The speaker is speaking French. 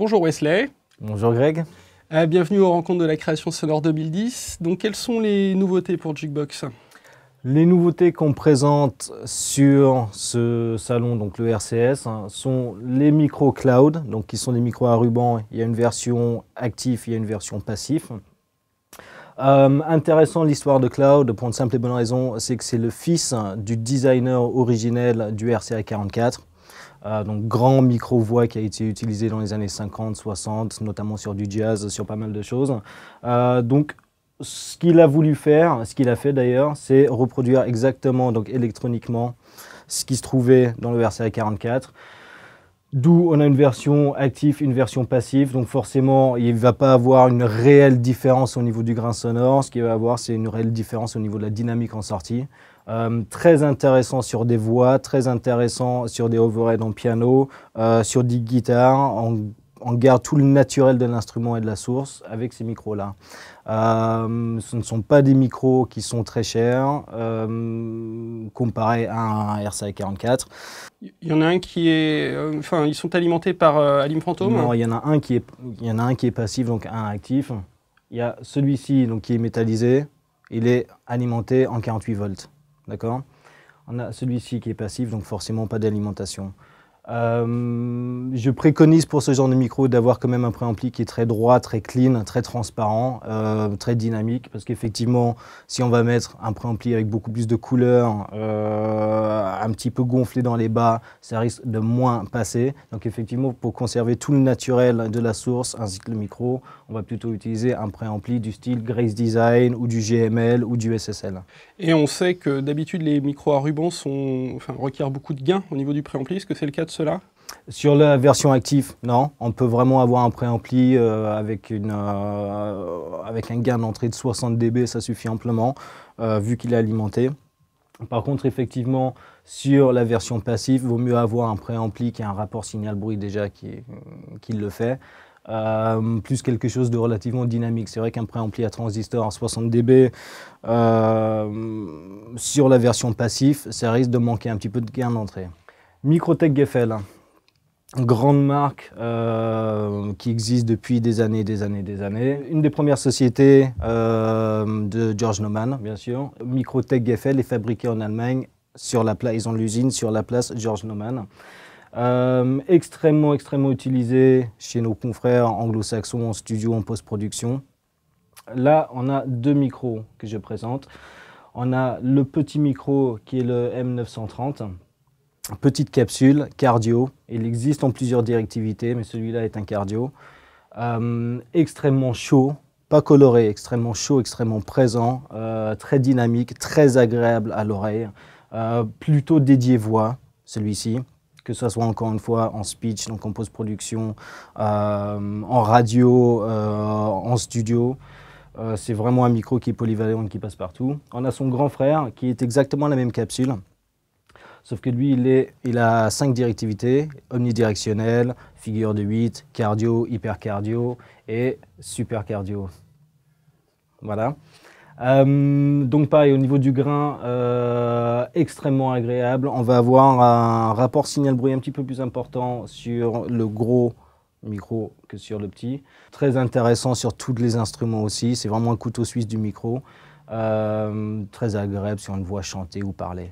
Bonjour Wesley. Bonjour Greg. Bienvenue aux rencontres de la création sonore 2010. Donc quelles sont les nouveautés pour Jukebox? Les nouveautés qu'on présente sur ce salon, donc le RCS, sont les micros cloud, donc qui sont des micros à ruban. Il y a une version active, il y a une version passif. Intéressant l'histoire de cloud pour une simple et bonne raison, c'est que c'est le fils du designer originel du RCA 44. Donc grand micro-voix qui a été utilisé dans les années 50, 60, notamment sur du jazz, sur pas mal de choses. Donc ce qu'il a voulu faire, ce qu'il a fait d'ailleurs, c'est reproduire exactement, donc électroniquement, ce qui se trouvait dans le RCA 44. D'où on a une version active, une version passive, donc forcément il ne va pas avoir une réelle différence au niveau du grain sonore, ce qu'il va avoir c'est une réelle différence au niveau de la dynamique en sortie. Très intéressant sur des voix, très intéressant sur des overheads en piano, sur des guitares, on garde tout le naturel de l'instrument et de la source avec ces micros-là. Ce ne sont pas des micros qui sont très chers, comparé à un RCA 44. Il y en a un qui est... ils sont alimentés par Alim Phantom? Non, il y en a un qui est passif, donc un actif. Il y a celui-ci qui est métallisé, il est alimenté en 48 volts. D'accord? On a celui-ci qui est passif, donc forcément pas d'alimentation. Je préconise pour ce genre de micro d'avoir quand même un préampli qui est très droit, très clean, très transparent, très dynamique, parce qu'effectivement, si on va mettre un préampli avec beaucoup plus de couleurs, un petit peu gonflé dans les bas, ça risque de moins passer. Donc effectivement, pour conserver tout le naturel de la source ainsi que le micro, on va plutôt utiliser un préampli du style Grace Design ou du GML ou du SSL. Et on sait que d'habitude les micros à ruban requièrent beaucoup de gains au niveau du préampli. Est-ce que c'est le cas de cela? Sur la version active, non. On peut vraiment avoir un préampli avec un gain d'entrée de 60 dB, ça suffit amplement, vu qu'il est alimenté. Par contre, effectivement, sur la version passive, il vaut mieux avoir un préampli qui a un rapport signal-bruit déjà qui le fait, plus quelque chose de relativement dynamique. C'est vrai qu'un préampli à transistor à 60 dB, sur la version passive, ça risque de manquer un petit peu de gain d'entrée. Microtech Gefell. Grande marque qui existe depuis des années. Une des premières sociétés de George Naumann, bien sûr. Microtech Gefell est fabriqué en Allemagne, ils ont l'usine sur la place George Naumann. Extrêmement utilisé chez nos confrères anglo-saxons en studio, en post-production. Là, on a deux micros que je présente. On a le petit micro qui est le M930. Petite capsule, cardio, il existe en plusieurs directivités, mais celui-là est un cardio. Extrêmement chaud, pas coloré, extrêmement chaud, extrêmement présent, très dynamique, très agréable à l'oreille. Plutôt dédié voix, celui-ci, que ce soit encore une fois en speech, donc en post-production, en radio, en studio. C'est vraiment un micro qui est polyvalent, qui passe partout. On a son grand frère qui est exactement la même capsule. Sauf que lui, il a 5 directivités, omnidirectionnel, figure de 8, cardio, hypercardio et supercardio. Voilà. Donc pareil, au niveau du grain, extrêmement agréable. On va avoir un rapport signal-bruit un petit peu plus important sur le gros micro que sur le petit. Très intéressant sur tous les instruments aussi. C'est vraiment un couteau suisse du micro. Très agréable sur une voix chantée ou parlée.